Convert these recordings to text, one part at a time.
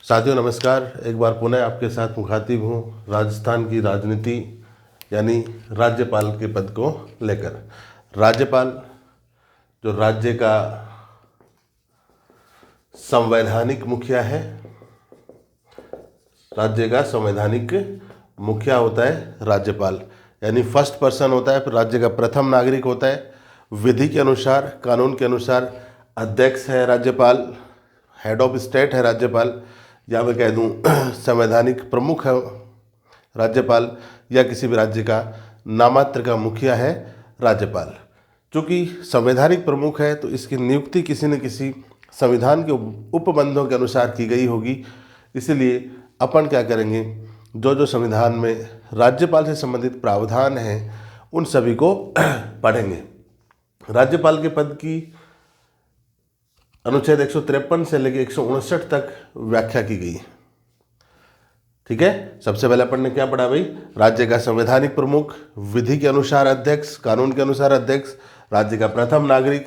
साथियों नमस्कार। एक बार पुनः आपके साथ मुखातिब हूँ राजस्थान की राजनीति यानी राज्यपाल के पद को लेकर। राज्यपाल जो राज्य का संवैधानिक मुखिया है, राज्य का संवैधानिक मुखिया होता है राज्यपाल, यानी फर्स्ट पर्सन होता है, फिर राज्य का प्रथम नागरिक होता है। विधि के अनुसार, कानून के अनुसार अध्यक्ष है राज्यपाल, हेड ऑफ स्टेट है राज्यपाल, या मैं कह दूं संवैधानिक प्रमुख है राज्यपाल, या किसी भी राज्य का नामात्र का मुखिया है राज्यपाल। चूँकि संवैधानिक प्रमुख है तो इसकी नियुक्ति किसी न किसी संविधान के उपबंधों के अनुसार की गई होगी। इसलिए अपन क्या करेंगे, जो जो संविधान में राज्यपाल से संबंधित प्रावधान हैं उन सभी को पढ़ेंगे। राज्यपाल के पद की अनुच्छेद 153 से लेकर 159 तक व्याख्या की गई है। ठीक है, सबसे पहले अपन ने क्या पढ़ा भाई? राज्य का संवैधानिक प्रमुख, विधि के अनुसार अध्यक्ष, कानून के अनुसार अध्यक्ष, राज्य का प्रथम नागरिक,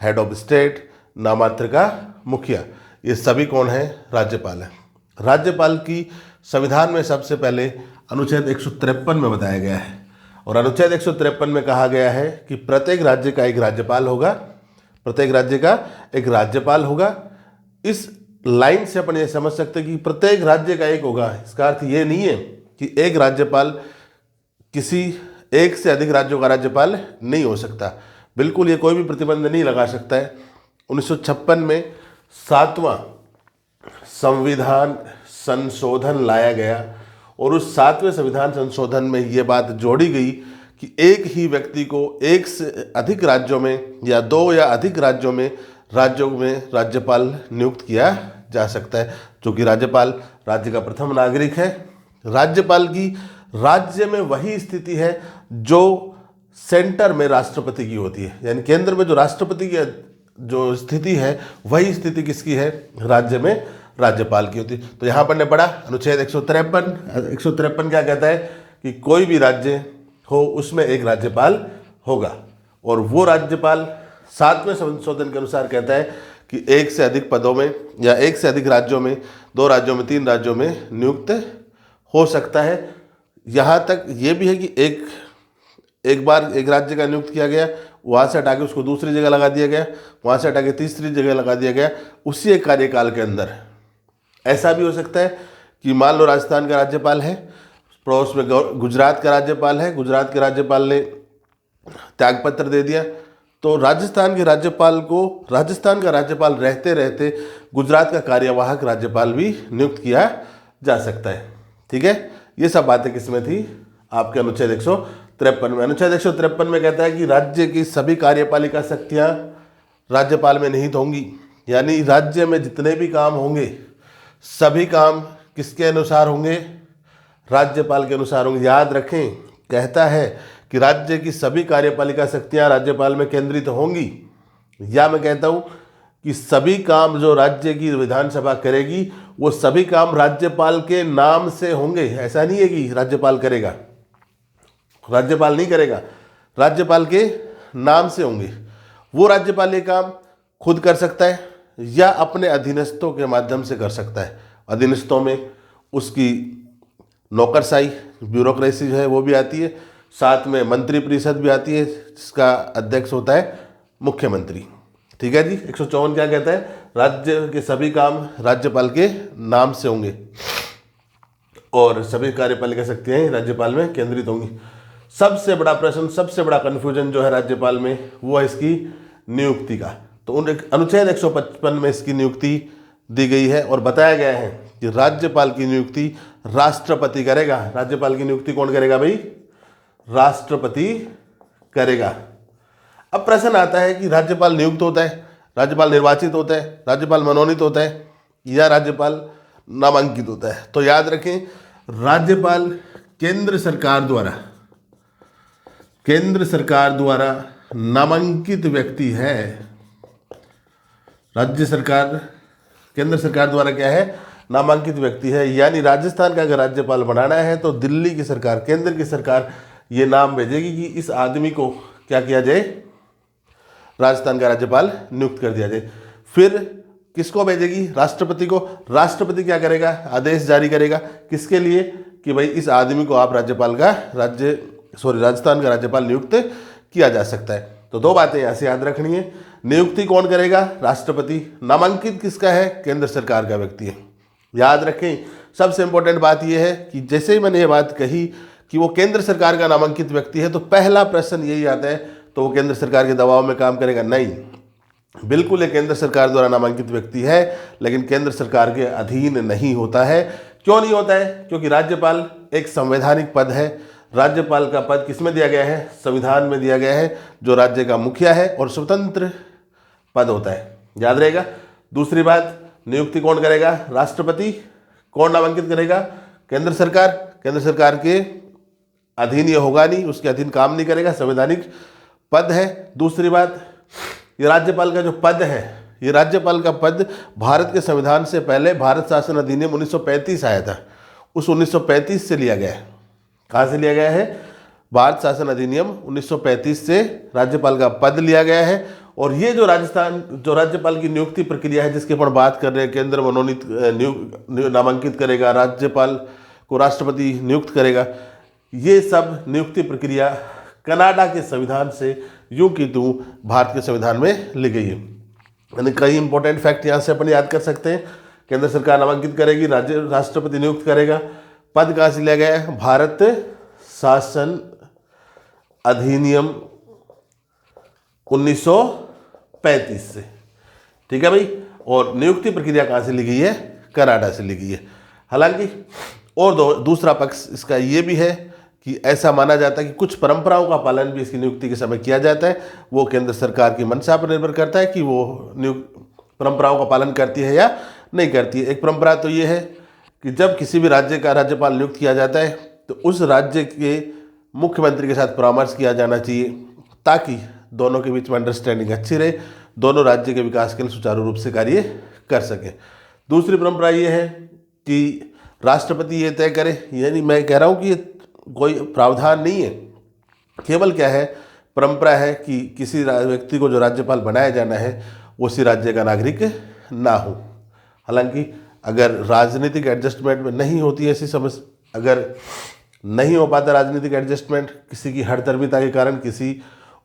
हेड ऑफ स्टेट, नामात्र का मुखिया, ये सभी कौन है? राज्यपाल है। राज्यपाल की संविधान में सबसे पहले अनुच्छेद 153 में बताया गया है, और अनुच्छेद 153 में कहा गया है कि प्रत्येक राज्य का एक राज्यपाल होगा, प्रत्येक राज्य का एक राज्यपाल होगा। इस लाइन से अपन ये समझ सकते हैं कि प्रत्येक राज्य का एक होगा। इसका अर्थ ये नहीं है कि एक राज्यपाल किसी एक से अधिक राज्यों का राज्यपाल नहीं हो सकता, बिल्कुल ये कोई भी प्रतिबंध नहीं लगा सकता है। 1956 में 7वां संविधान संशोधन लाया गया, और उस 7वें संविधान संशोधन में ये बात जोड़ी गई कि एक ही व्यक्ति को एक से अधिक राज्यों में या दो या अधिक राज्यों में राज्यपाल नियुक्त किया जा सकता है। क्योंकि राज्यपाल राज्य का प्रथम नागरिक है। राज्यपाल की राज्य में वही स्थिति है जो सेंटर में राष्ट्रपति की होती है, यानी केंद्र में जो राष्ट्रपति की जो स्थिति है वही स्थिति किसकी है? राज्य में राज्यपाल की होती है। तो यहाँ पर ने पढ़ा अनुच्छेद 153 क्या कहता है कि कोई भी राज्य हो उसमें एक राज्यपाल होगा, और वो राज्यपाल 7वें संशोधन के अनुसार कहता है कि एक से अधिक पदों में या एक से अधिक राज्यों में, 2 राज्यों में, 3 राज्यों में नियुक्त हो सकता है। यहाँ तक ये भी है कि एक बार एक राज्य का नियुक्त किया गया, वहाँ से हटा के उसको दूसरी जगह लगा दिया गया, वहाँ से हटा के तीसरी जगह लगा दिया गया उसी एक कार्यकाल के अंदर। ऐसा भी हो सकता है कि मान लो राजस्थान का राज्यपाल है, पड़ोस में गुजरात का राज्यपाल है, गुजरात के राज्यपाल ने त्यागपत्र दे दिया, तो राजस्थान के राज्यपाल को राजस्थान का राज्यपाल रहते रहते गुजरात का कार्यवाहक राज्यपाल भी नियुक्त किया जा सकता है। ठीक है, ये सब बातें किसमें थी? आपके अनुच्छेद 153 में। अनुच्छेद 153 में कहता है कि राज्य की सभी कार्यपालिका शक्तियाँ राज्यपाल में निहित होंगी, यानी राज्य में जितने भी काम होंगे सभी काम किसके अनुसार होंगे? राज्यपाल के अनुसार होंगे। याद रखें, कहता है कि राज्य की सभी कार्यपालिका शक्तियां राज्यपाल में केंद्रित होंगी, या मैं कहता हूं कि सभी काम जो राज्य की विधानसभा करेगी वो सभी काम राज्यपाल के नाम से होंगे। ऐसा नहीं है कि राज्यपाल करेगा, राज्यपाल नहीं करेगा, राज्यपाल के नाम से होंगे। वो राज्यपाल ये काम खुद कर सकता है या अपने अधीनस्थों के माध्यम से कर सकता है। अधीनस्थों में उसकी नौकरशाही, ब्यूरोक्रेसी जो है वो भी आती है, साथ में मंत्री परिषद भी आती है जिसका अध्यक्ष होता है मुख्यमंत्री। ठीक है जी। 154 क्या कहता है? राज्य के सभी काम राज्यपाल के नाम से होंगे और सभी कार्यपालिका शक्तियाँ राज्यपाल में केंद्रित होंगी। सबसे बड़ा प्रश्न, सबसे बड़ा कन्फ्यूजन जो है राज्यपाल में वो है इसकी नियुक्ति का। तो अनुच्छेद 155 में इसकी नियुक्ति दी गई है और बताया गया है कि राज्यपाल की नियुक्ति राष्ट्रपति करेगा। राज्यपाल की नियुक्ति कौन करेगा भाई? राष्ट्रपति करेगा। अब प्रश्न आता है कि राज्यपाल नियुक्त होता है, राज्यपाल निर्वाचित होता है, राज्यपाल मनोनीत होता है, या राज्यपाल नामांकित होता है? तो याद रखें, राज्यपाल केंद्र सरकार द्वारा नामांकित व्यक्ति है। केंद्र सरकार द्वारा क्या है? नामांकित व्यक्ति है। यानी राजस्थान का अगर राज्यपाल बनाना है तो दिल्ली की सरकार, केंद्र की सरकार ये नाम भेजेगी कि इस आदमी को क्या किया जाए? राजस्थान का राज्यपाल नियुक्त कर दिया जाए। फिर किसको भेजेगी? राष्ट्रपति को। राष्ट्रपति क्या करेगा? आदेश जारी करेगा। किसके लिए? कि भाई इस आदमी को आप राजस्थान का राज्यपाल नियुक्त किया जा सकता है। तो दो बातें यहाँ से याद रखनी है। नियुक्ति कौन करेगा? राष्ट्रपति। नामांकित किसका है? केंद्र सरकार का व्यक्ति है। याद रखें, सबसे इंपॉर्टेंट बात यह है कि जैसे ही मैंने ये बात कही कि वो केंद्र सरकार का नामांकित व्यक्ति है, तो पहला प्रश्न यही आता है, तो वो केंद्र सरकार के दबाव में काम करेगा? नहीं, बिल्कुल ये केंद्र सरकार द्वारा नामांकित व्यक्ति है, लेकिन केंद्र सरकार के अधीन नहीं होता है। क्यों नहीं होता है? क्योंकि राज्यपाल एक संवैधानिक पद है। राज्यपाल का पद किसमें दिया गया है? संविधान में दिया गया है, जो राज्य का मुखिया है और स्वतंत्र पद होता है। याद रहेगा। दूसरी बात, नियुक्ति कौन करेगा? राष्ट्रपति। कौन नामांकित करेगा? केंद्र सरकार। केंद्र सरकार के अधीन ये होगा नहीं, उसके अधीन काम नहीं करेगा, संवैधानिक पद है। दूसरी बात, ये राज्यपाल का जो पद है, ये राज्यपाल का पद भारत के संविधान से पहले भारत शासन अधिनियम 1935 आया था, उस 1935 से लिया गया है। कहाँ से लिया गया है? भारत शासन अधिनियम 1935 से राज्यपाल का पद लिया गया है। और ये जो राज्यपाल की नियुक्ति प्रक्रिया है जिसके ऊपर बात कर रहे हैं, केंद्र मनोनीत नामांकित करेगा, राज्यपाल को राष्ट्रपति नियुक्त करेगा, ये सब नियुक्ति प्रक्रिया कनाडा के संविधान से यूं की तू भारत के संविधान में ली गई है। यानी कई इंपॉर्टेंट फैक्ट यहाँ से अपन याद कर सकते हैं। केंद्र सरकार नामांकित करेगी, राष्ट्रपति नियुक्त करेगा। पद कहाँ से लिया गया है? भारत शासन अधिनियम 1935 से। ठीक है भाई। और नियुक्ति प्रक्रिया कहाँ से ली गई है? कनाडा से ली गई है। हालांकि और दूसरा पक्ष इसका ये भी है कि ऐसा माना जाता है कि कुछ परंपराओं का पालन भी इसकी नियुक्ति के समय किया जाता है। वो केंद्र सरकार की मंशा पर निर्भर करता है कि वो परंपराओं का पालन करती है या नहीं करती है। एक परंपरा तो ये है कि जब किसी भी राज्य का राज्यपाल नियुक्त किया जाता है तो उस राज्य के मुख्यमंत्री के साथ परामर्श किया जाना चाहिए, ताकि दोनों के बीच में अंडरस्टैंडिंग अच्छी रहे, दोनों राज्य के विकास के लिए सुचारू रूप से कार्य कर सकें। दूसरी परंपरा ये है कि राष्ट्रपति ये तय करे, यानी मैं कह रहा हूँ कि कोई प्रावधान नहीं है, केवल क्या है, परंपरा है कि किसी व्यक्ति को जो राज्यपाल बनाया जाना है वो उसी राज्य का नागरिक ना हो। हालांकि अगर राजनीतिक एडजस्टमेंट में नहीं होती ऐसी समस्या, अगर नहीं हो पाता राजनीतिक एडजस्टमेंट, किसी की हठधर्मिता के कारण किसी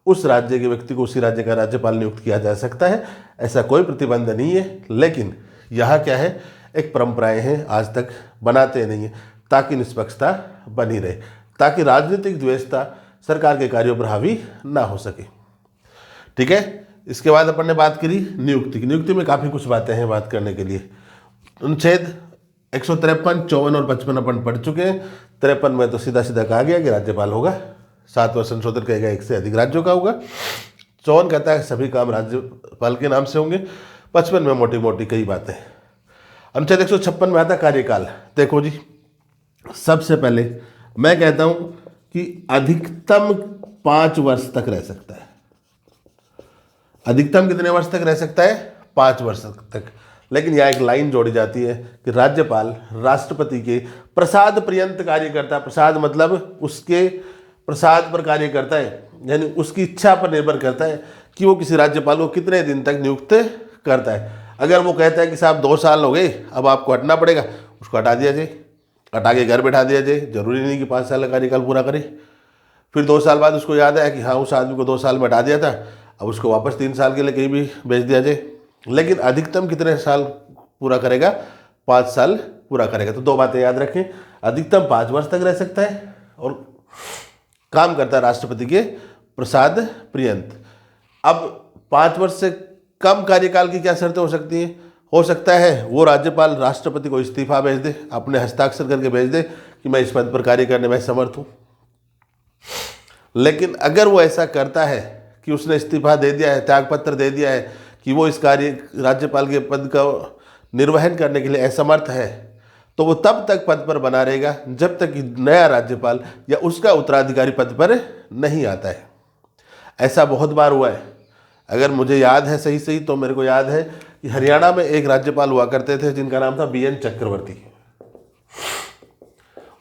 उस राज्य के व्यक्ति को उसी राज्य का राज्यपाल नियुक्त किया जा सकता है, ऐसा कोई प्रतिबंध नहीं है। लेकिन यहाँ क्या है, एक परंपराएं हैं, आज तक बनाते नहीं है, ताकि निष्पक्षता बनी रहे, ताकि राजनीतिक द्वेषता सरकार के कार्यों पर हावी ना हो सके। ठीक है। इसके बाद अपन ने बात करी नियुक्ति की। नियुक्ति में काफ़ी कुछ बातें हैं बात करने के लिए। अनुच्छेद 153, 54 और 55 अपन पढ़ चुके हैं। 53 में तो सीधा सीधा कहा गया कि राज्यपाल होगा, 7वां संशोधन कहेगा एक से अधिक राज्यों का होगा। 54 कहता है सभी काम राज्यपाल के नाम से होंगे। 55 में मोटी मोटी कई बातें। अनुच्छेद 156 में आता कार्यकाल। देखो जी, सबसे पहले मैं कहता हूं कि अधिकतम 5 वर्ष तक रह सकता है। अधिकतम कितने वर्ष तक रह सकता है? 5 वर्ष तक। लेकिन यहाँ एक लाइन जोड़ी जाती है कि राज्यपाल राष्ट्रपति के प्रसाद पर्यंत कार्य करता है। प्रसाद मतलब उसके प्रसाद पर कार्य करता है, यानी उसकी इच्छा पर निर्भर करता है कि वो किसी राज्यपाल को कितने दिन तक नियुक्त करता है। अगर वो कहता है कि साहब 2 साल हो गए, अब आपको हटना पड़ेगा, उसको हटा दिया जाए, हटा के घर बैठा दिया जाए। जरूरी नहीं कि 5 साल का कार्यकाल पूरा करे। फिर 2 साल बाद उसको याद आया कि हाँ, उस आदमी को 2 साल में हटा दिया था, अब उसको वापस 3 साल के लिए कहीं भी भेज दिया जाए। लेकिन अधिकतम कितने साल पूरा करेगा? 5 साल पूरा करेगा। तो 2 बातें याद रखें, अधिकतम 5 वर्ष तक रह सकता है और काम करता है राष्ट्रपति के प्रसाद पर्यंत। अब 5 वर्ष से कम कार्यकाल की क्या शर्तें हो सकती हैं? हो सकता है वो राज्यपाल राष्ट्रपति को इस्तीफा भेज दे, अपने हस्ताक्षर करके भेज दे कि मैं इस पद पर कार्य करने में समर्थ हूँ। लेकिन अगर वो ऐसा करता है कि उसने इस्तीफा दे दिया है, त्यागपत्र दे दिया है कि वो इस राज्यपाल के पद का निर्वहन करने के लिए असमर्थ है, तो वो तब तक पद पर बना रहेगा जब तक कि नया राज्यपाल या उसका उत्तराधिकारी पद पर नहीं आता है। ऐसा बहुत बार हुआ है। अगर मुझे याद है सही तो मेरे को याद है कि हरियाणा में एक राज्यपाल हुआ करते थे जिनका नाम था BN चक्रवर्ती।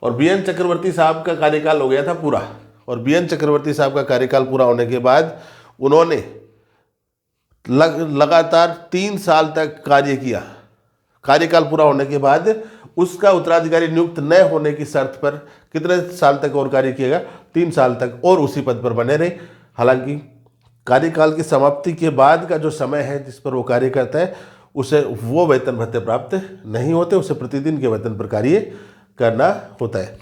और BN चक्रवर्ती साहब का कार्यकाल हो गया था पूरा। और BN चक्रवर्ती साहब का कार्यकाल पूरा होने के बाद उन्होंने लगातार 3 साल तक कार्य किया, कार्यकाल पूरा होने के बाद उसका उत्तराधिकारी नियुक्त न होने की शर्त पर कितने साल तक और कार्य किएगा, 3 साल तक और उसी पद पर बने रहे। हालांकि कार्यकाल की समाप्ति के बाद का जो समय है जिस पर वो कार्य करता है उसे वो वेतन भत्ते प्राप्त नहीं होते, उसे प्रतिदिन के वेतन पर कार्य करना होता है।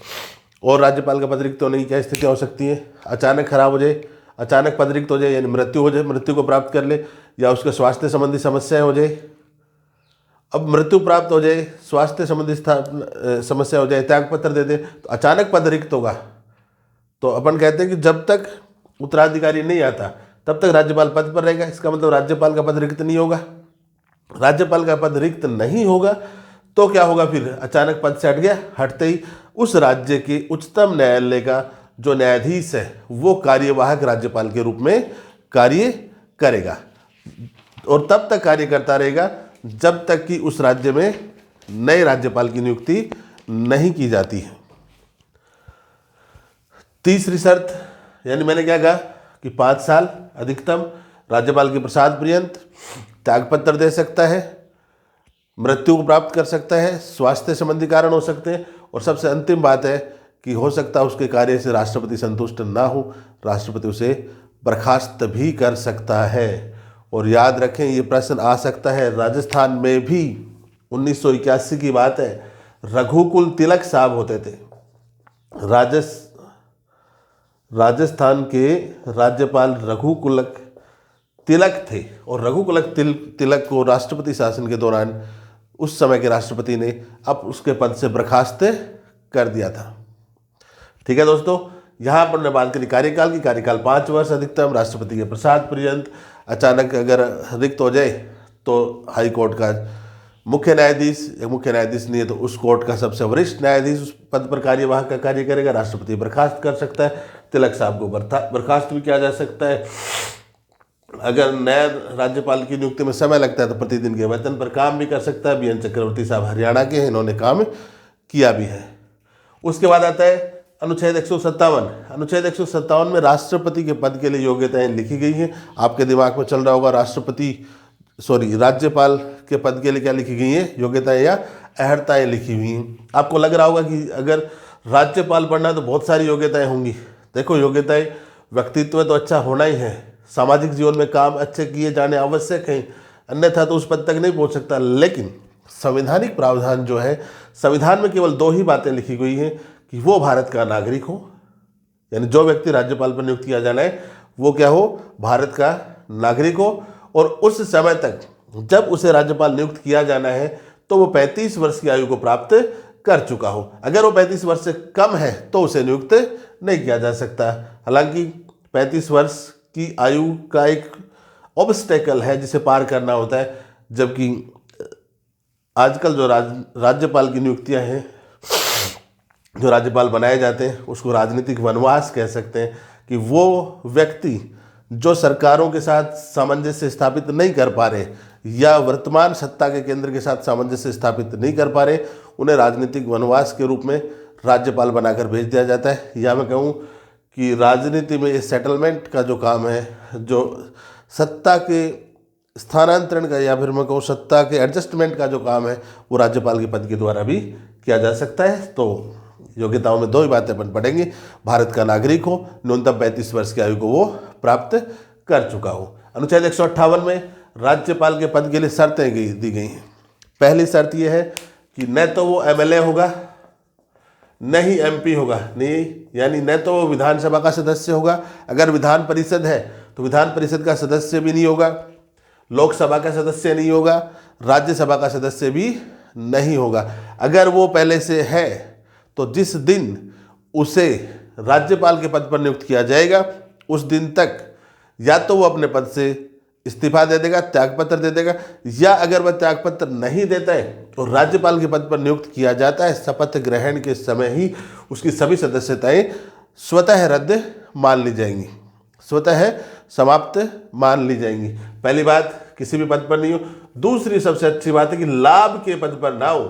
और राज्यपाल का पद रिक्त होने की क्या स्थितियाँ हो सकती हैं? अचानक खराब हो जाए, अचानक पद रिक्त हो जाए यानी मृत्यु हो जाए, मृत्यु को प्राप्त कर ले, या उसके स्वास्थ्य संबंधी समस्याएं हो जाए। अब मृत्यु प्राप्त हो जाए, स्वास्थ्य संबंधी समस्या हो जाए, त्यागपत्र दे दे, तो अचानक पद रिक्त होगा। तो अपन कहते हैं कि जब तक उत्तराधिकारी नहीं आता तब तक राज्यपाल पद पर रहेगा। इसका मतलब राज्यपाल का पद रिक्त नहीं होगा। राज्यपाल का पद रिक्त नहीं होगा तो क्या होगा? फिर अचानक पद से हट गया, हटते ही उस राज्य के उच्चतम न्यायालय का जो न्यायाधीश है वो कार्यवाहक राज्यपाल के रूप में कार्य करेगा और तब तक कार्य करता रहेगा जब तक कि उस राज्य में नए राज्यपाल की नियुक्ति नहीं की जाती है। तीसरी शर्त, यानी मैंने क्या कहा कि 5 साल अधिकतम, राज्यपाल के प्रसाद पर्यंत, त्यागपत्र दे सकता है, मृत्यु को प्राप्त कर सकता है, स्वास्थ्य संबंधी कारण हो सकते हैं, और सबसे अंतिम बात है कि हो सकता है उसके कार्य से राष्ट्रपति संतुष्ट ना हो, राष्ट्रपति उसे बर्खास्त भी कर सकता है। और याद रखें ये प्रश्न आ सकता है, राजस्थान में भी 1981 की बात है, रघुकुल तिलक साहब होते थे, राजस्थान के राज्यपाल रघुकुल तिलक थे, और रघुकुल तिलक को राष्ट्रपति शासन के दौरान उस समय के राष्ट्रपति ने अब उसके पद से बर्खास्त कर दिया था। ठीक है दोस्तों, यहाँ पर हमने बात करी कार्यकाल की। कार्यकाल 5 वर्ष अधिकतम, राष्ट्रपति के प्रसाद पर्यंत, अचानक अगर रिक्त हो जाए तो हाई कोर्ट का मुख्य न्यायाधीश, या मुख्य न्यायाधीश नहीं है तो उस कोर्ट का सबसे वरिष्ठ न्यायाधीश उस पद पर कार्यवाहक का कार्य करेगा। राष्ट्रपति बर्खास्त कर सकता है, तिलक साहब को बर्खास्त भी किया जा सकता है। अगर नया राज्यपाल की नियुक्ति में समय लगता है तो प्रतिदिन के वेतन पर काम भी कर सकता है। बीएन चक्रवर्ती साहब हरियाणा के हैं, इन्होंने काम किया भी है। उसके बाद आता है अनुच्छेद 157। अनुच्छेद 157 में राष्ट्रपति के पद के लिए योग्यताएं लिखी गई हैं। आपके दिमाग में चल रहा होगा राज्यपाल के पद के लिए क्या लिखी गई हैं? योग्यताएं या अहर्ताएं लिखी हुई हैं। आपको लग रहा होगा कि अगर राज्यपाल बनना है तो बहुत सारी योग्यताएं होंगी। देखो, योग्यताएं, व्यक्तित्व तो अच्छा होना ही है, सामाजिक जीवन में काम अच्छे किए जाने आवश्यक हैं, अन्यथा तो उस पद तक नहीं पहुंच सकता। लेकिन संवैधानिक प्रावधान जो है, संविधान में केवल 2 ही बातें लिखी गई हैं कि वो भारत का नागरिक हो, यानी जो व्यक्ति राज्यपाल पर नियुक्त किया जाना है वो क्या हो? भारत का नागरिक हो, और उस समय तक जब उसे राज्यपाल नियुक्त किया जाना है तो वो 35 वर्ष की आयु को प्राप्त कर चुका हो। अगर वो 35 वर्ष से कम है तो उसे नियुक्त नहीं किया जा सकता। हालांकि 35 वर्ष की आयु का एक ऑब्स्टेकल है जिसे पार करना होता है, जबकि आजकल जो राज्यपाल की नियुक्तियां हैं, जो राज्यपाल बनाए जाते हैं, उसको राजनीतिक वनवास कह सकते हैं कि वो व्यक्ति जो सरकारों के साथ सामंजस्य स्थापित नहीं कर पा रहे या वर्तमान सत्ता के केंद्र के साथ सामंजस्य स्थापित नहीं कर पा रहे, उन्हें राजनीतिक वनवास के रूप में राज्यपाल बनाकर भेज दिया जाता है। या मैं कहूँ कि राजनीति में इस सेटलमेंट का जो काम है, जो सत्ता के स्थानांतरण का या फिर मैं कहूँ सत्ता के एडजस्टमेंट का जो काम है, वो राज्यपाल के पद के द्वारा भी किया जा सकता है। तो योग्यताओं में 2 ही बातें अपन पढ़ेंगे, भारत का नागरिक हो, न्यूनतम 35 वर्ष की आयु को वो प्राप्त कर चुका हो। अनुच्छेद 158 में राज्यपाल के पद के लिए शर्तें दी गई हैं। पहली शर्त यह है कि न तो वो एमएलए होगा न ही एमपी होगा, नहीं, यानी न तो वो विधानसभा का सदस्य होगा, अगर विधान परिषद है तो विधान परिषद का सदस्य भी नहीं होगा, लोकसभा का सदस्य नहीं होगा, राज्यसभा का सदस्य भी नहीं होगा। अगर वो पहले से है तो जिस दिन उसे राज्यपाल के पद पर नियुक्त किया जाएगा उस दिन तक या तो वो अपने पद से इस्तीफा दे देगा, त्यागपत्र दे देगा, या अगर वह त्यागपत्र नहीं देता है तो राज्यपाल के पद पर नियुक्त किया जाता है, शपथ ग्रहण के समय ही उसकी सभी सदस्यताएं स्वतः रद्द मान ली जाएंगी, स्वतः समाप्त मान ली जाएंगी। पहली बात, किसी भी पद पर नहीं हो। दूसरी सबसे अच्छी बात है कि लाभ के पद पर ना हो,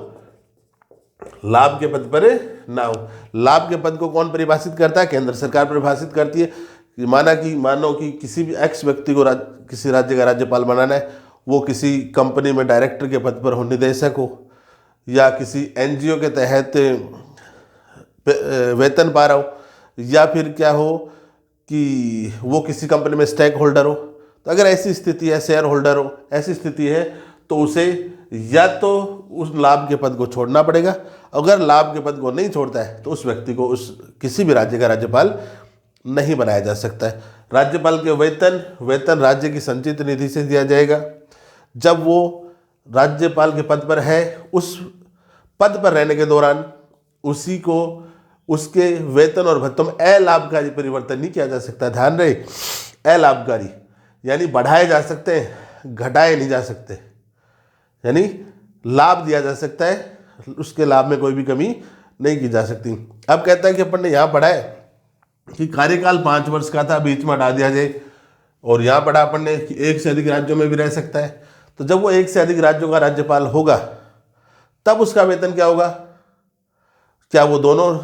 लाभ के पद पर ना हो। लाभ के पद को कौन परिभाषित करता है? केंद्र सरकार परिभाषित करती है मानो कि किसी भी एक्स व्यक्ति को किसी राज्य का राज्यपाल बनाना है, वो किसी कंपनी में डायरेक्टर के पद पर हो, निदेशक हो, या किसी एनजीओ के तहत वेतन पा रहा हो, या फिर क्या हो कि वो किसी कंपनी में स्टेक होल्डर हो। तो अगर ऐसी स्थिति है, शेयर होल्डर हो, ऐसी स्थिति है, तो उसे या तो उस लाभ के पद को छोड़ना पड़ेगा। अगर लाभ के पद को नहीं छोड़ता है तो उस व्यक्ति को उस किसी भी राज्य का राज्यपाल नहीं बनाया जा सकता है। राज्यपाल के वेतन राज्य की संचित निधि से दिया जाएगा। जब वो राज्यपाल के पद पर है, उस पद पर रहने के दौरान उसी को उसके वेतन और भत्तों में अलाभकारी परिवर्तन नहीं किया जा सकता। ध्यान रहे, अलाभकारी यानी बढ़ाए जा सकते हैं, घटाए नहीं जा सकते। यानी लाभ दिया जा सकता है, उसके लाभ में कोई भी कमी नहीं की जा सकती। अब कहता है कि अपन ने यहाँ पढ़ा है कि कार्यकाल 5 वर्ष का था, बीच में हटा दिया जाए, और यहाँ पढ़ा अपन ने कि 1 से अधिक राज्यों में भी रह सकता है। तो जब वो 1 से अधिक राज्यों का राज्यपाल होगा तब उसका वेतन क्या होगा? क्या वो दोनों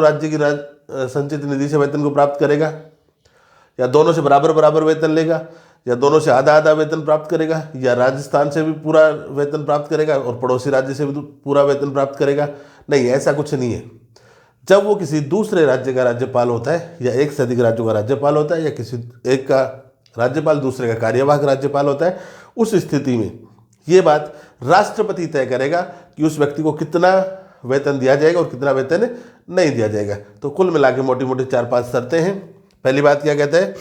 राज्य की संचित निधि से वेतन को प्राप्त करेगा, या दोनों से बराबर बराबर वेतन लेगा, या दोनों से आधा आधा वेतन प्राप्त करेगा, या राजस्थान से भी पूरा वेतन प्राप्त करेगा और पड़ोसी राज्य से भी पूरा वेतन प्राप्त करेगा? नहीं, ऐसा कुछ नहीं है। जब वो किसी दूसरे राज्य का राज्यपाल होता है, या 1 से अधिक राज्यों का राज्यपाल होता है, या किसी एक का राज्यपाल दूसरे का कार्यवाहक राज्यपाल होता है, उस स्थिति में ये बात राष्ट्रपति तय करेगा कि उस व्यक्ति को कितना वेतन दिया जाएगा और कितना वेतन नहीं दिया जाएगा। तो कुल मिला के मोटी मोटी 4-5 शर्तें हैं। पहली बात क्या कहते हैं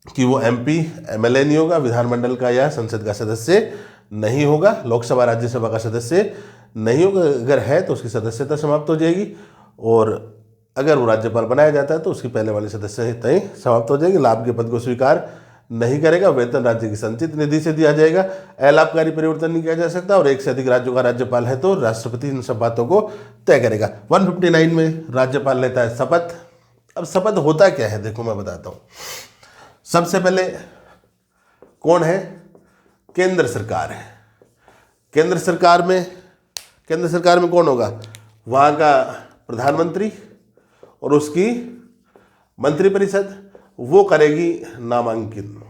कि वो MP MLA नहीं होगा, विधानमंडल का या संसद का सदस्य नहीं होगा, लोकसभा राज्यसभा का सदस्य नहीं होगा। अगर है तो उसकी सदस्यता समाप्त हो जाएगी, और अगर वो राज्यपाल बनाया जाता है तो उसकी पहले वाली सदस्यता ही समाप्त हो जाएगी। लाभ के पद को स्वीकार नहीं करेगा, वेतन राज्य की संचित निधि से दिया जाएगा, अलाभकारी परिवर्तन नहीं किया जा सकता, और 1 से अधिक राज्यों का राज्यपाल है तो राष्ट्रपति इन सब बातों को तय करेगा। 159 में राज्यपाल लेता है शपथ। अब शपथ होता क्या है, देखो मैं बताता हूँ। सबसे पहले कौन है? केंद्र सरकार है। केंद्र सरकार में कौन होगा? वहाँ का प्रधानमंत्री और उसकी मंत्रिपरिषद। वो करेगी नामांकन,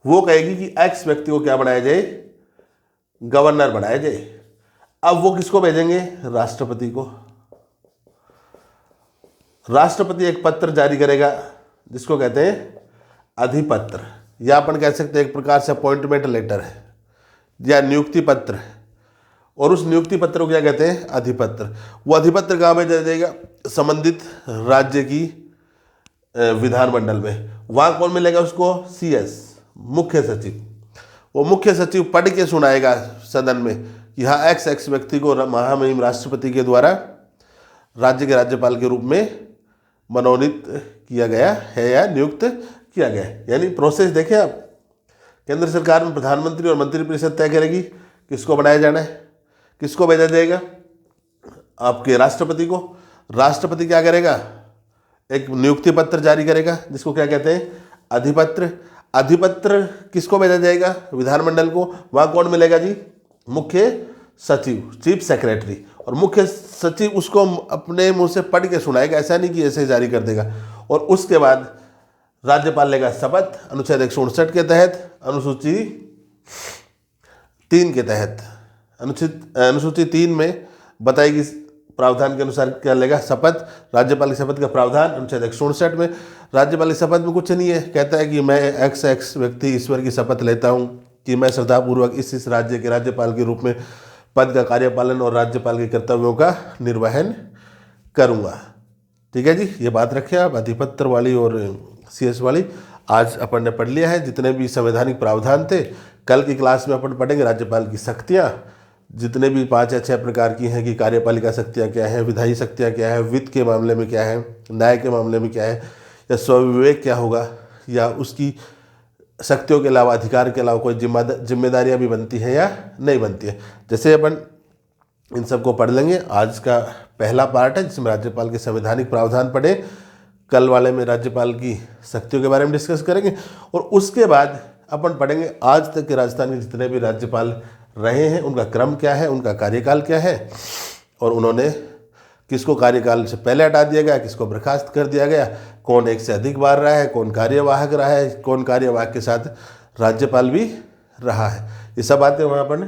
वो कहेगी कि एक्स व्यक्ति को क्या बनाया जाए? गवर्नर बनाया जाए। अब वो किसको भेजेंगे? राष्ट्रपति को। राष्ट्रपति एक पत्र जारी करेगा जिसको कहते हैं अधिपत्र, या अपन कह सकते हैं एक प्रकार से अपॉइंटमेंट लेटर है या नियुक्ति पत्र है, और उस नियुक्ति पत्र को क्या कहते हैं? अधिपत्र। वो अधिपत्र कहाँ भेजा जाएगा? संबंधित राज्य की विधानमंडल में। वहाँ कौन मिलेगा उसको? CS, मुख्य सचिव। वो मुख्य सचिव पढ़ के सुनाएगा सदन में कि हाँ एक्स व्यक्ति को महामहिम राष्ट्रपति के द्वारा राज्य के राज्यपाल के रूप में मनोनीत किया गया है या नियुक्त किया गया है। यानी प्रोसेस देखें आप, केंद्र सरकार में प्रधानमंत्री और मंत्रिपरिषद तय करेगी किसको बनाया जाना है, किसको भेजा जाएगा? आपके राष्ट्रपति को। राष्ट्रपति क्या करेगा? एक नियुक्ति पत्र जारी करेगा जिसको क्या कहते हैं? अधिपत्र। अधिपत्र किसको भेजा जाएगा? विधानमंडल को। वहाँ कौन मिलेगा जी? मुख्य सचिव, चीफ सेक्रेटरी। और मुख्य सचिव उसको अपने मुंह से पढ़ के सुनाएगा, ऐसा नहीं कि ऐसे जारी कर देगा। और उसके बाद राज्यपाल लेगा शपथ अनुच्छेद 159 के तहत, अनुसूची 3 के तहत। अनुसूची 3 में बताएगी प्रावधान के अनुसार क्या लेगा? शपथ। राज्यपाल की शपथ का प्रावधान अनुच्छेद 159 में। राज्यपाल की शपथ में कुछ नहीं है, कहता है कि मैं एक्स व्यक्ति ईश्वर की शपथ लेता हूँ कि मैं श्रद्धापूर्वक इस राज्य के राज्यपाल के रूप में पद का कार्यपालन और राज्यपाल के कर्तव्यों का निर्वहन करूँगा। ठीक है जी, ये बात रखें आप, अधिपत्र वाली और CS वाली। आज अपन ने पढ़ लिया है जितने भी संवैधानिक प्रावधान थे। कल की क्लास में अपन पढ़ेंगे राज्यपाल की शक्तियाँ, जितने भी 5 या 6 प्रकार की हैं कि कार्यपालिका शक्तियाँ क्या है, विधायी शक्तियाँ क्या है, वित्त के मामले में क्या है, न्याय के मामले में क्या है, या स्वविवेक क्या होगा, या उसकी शक्तियों के अलावा अधिकार के अलावा कोई जिम्मेदारियाँ भी बनती हैं या नहीं बनती है। जैसे अपन इन सबको पढ़ लेंगे। आज का पहला पार्ट है जिसमें राज्यपाल के संवैधानिक प्रावधान पढ़े। कल वाले में राज्यपाल की शक्तियों के बारे में डिस्कस करेंगे, और उसके बाद अपन पढ़ेंगे आज तक के राजस्थान के जितने भी राज्यपाल रहे हैं उनका क्रम क्या है, उनका कार्यकाल क्या है, और उन्होंने किसको कार्यकाल से पहले हटा दिया गया, किसको बर्खास्त कर दिया गया, कौन एक से अधिक बार रहा है, कौन कार्यवाहक रहा है, कौन कार्यवाहक के साथ राज्यपाल भी रहा है, ये सब बातें वहाँ पर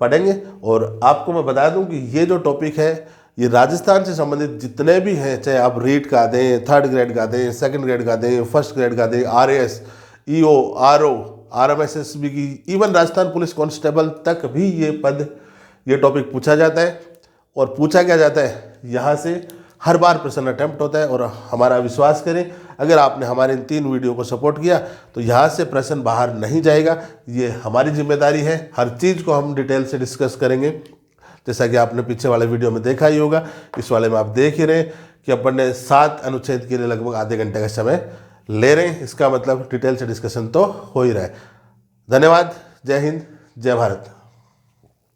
पढ़ेंगे। और आपको मैं बता दूं कि ये जो टॉपिक है ये राजस्थान से संबंधित जितने भी हैं, चाहे आप रीट का दें, 3rd ग्रेड का दें, 2nd ग्रेड का दें, 1st ग्रेड का दें, RAS, EO, RO, RMSSB की, इवन राजस्थान पुलिस कांस्टेबल तक भी ये टॉपिक पूछा जाता है। और पूछा क्या जाता है, यहाँ से हर बार प्रश्न अटेम्प्ट होता है। और हमारा विश्वास करें, अगर आपने हमारे इन 3 वीडियो को सपोर्ट किया तो यहाँ से प्रश्न बाहर नहीं जाएगा। ये हमारी जिम्मेदारी है, हर चीज़ को हम डिटेल से डिस्कस करेंगे। जैसा कि आपने पीछे वाले वीडियो में देखा ही होगा, इस वाले में आप देख ही रहे कि अपन ने 7 अनुच्छेद के लिए लगभग आधे घंटे का समय ले रहे हैं। इसका मतलब डिटेल से डिस्कशन तो हो ही रहा है। धन्यवाद। जय हिंद, जय भारत।